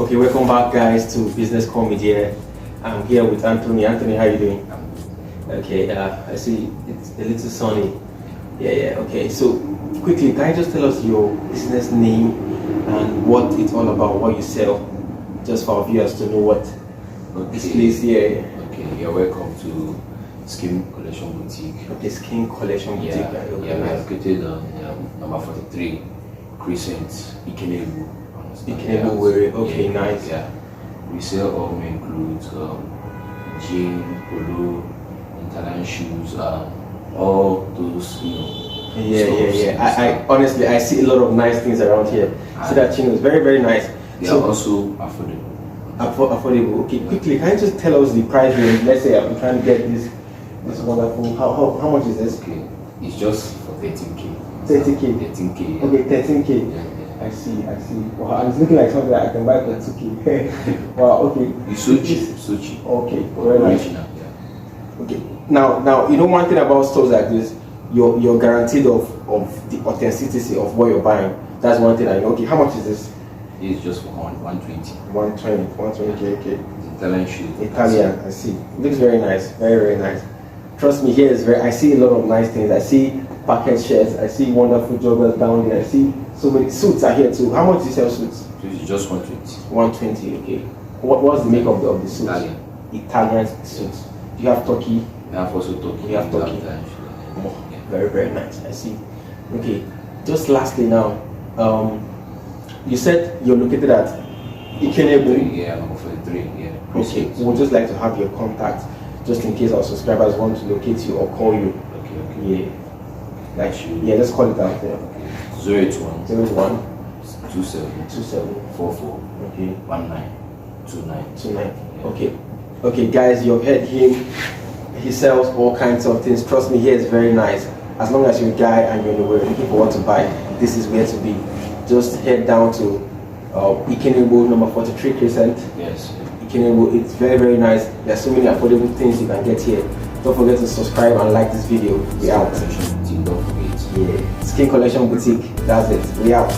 Okay, welcome back, guys, to Business Comedy. I'm here with Anthony. Anthony, how are you doing? Okay, I see it's a little sunny. Yeah. Okay, so quickly, can you just tell us your business name and what it's all about, what you sell, just for our viewers to know what this place here. Okay, you're welcome to Skin Collection Boutique. Okay, Skin Collection Boutique. Yeah, we are located on number 43 Crescent, Ikenebu. Owerri. Okay, yeah, nice. Yeah, we sell all men clothes, jean, polo, interline shoes, all those, Yeah. I honestly, I see a lot of nice things around here. See that chino is very, very nice. They are also affordable. Affordable. Okay, quickly, can you just tell us the price range? Let's say I'm trying to get this wonderful. How much is this? Okay, it's just for 13K. 30K. 13K. Yeah. Okay, 13K. Yeah. I see. Wow, it's looking like something that I can buy for 2K. Wow. Okay. It's so cheap. Okay. Very nice. Original. Yeah. Okay. Now, one thing about stores like this, you're guaranteed of the authenticity of what you're buying. That's one thing I know. Okay, how much is this? It's just for 120. 120. Okay. Italian shoes. Italian. I see. It looks very nice. Very, very nice. Trust me, here is I see a lot of nice things. I see packet shirts. I see wonderful joggers down there. I see so many suits are here too. How much do you sell suits? It's just 120. 120. Okay. What's the makeup of the suits? Italian suits. Do you have turkey? We have also turkey. We have turkey. Oh, very, very nice. I see. Okay. Just lastly now, you said you're located at Ikenebu. Yeah, number 43. Yeah. Okay. We would just like to have your contact, just in case our subscribers want to locate you or call you. Okay. Yeah. Like, yeah, just call it out there. Okay. 081 27 44 okay 1929. Okay, guys, you've heard him. He sells all kinds of things. Trust me, here is very nice. As long as you're a guy and you're looking for what to buy, this is where to be. Just head down to Ikenebu, number 43 Crescent. Yes. Ikenebu, it's very, very nice. There's so many affordable things you can get here. Don't forget to subscribe and like this video. We out. Don't forget. Yeah. Skin Collection Boutique. That's it. We out.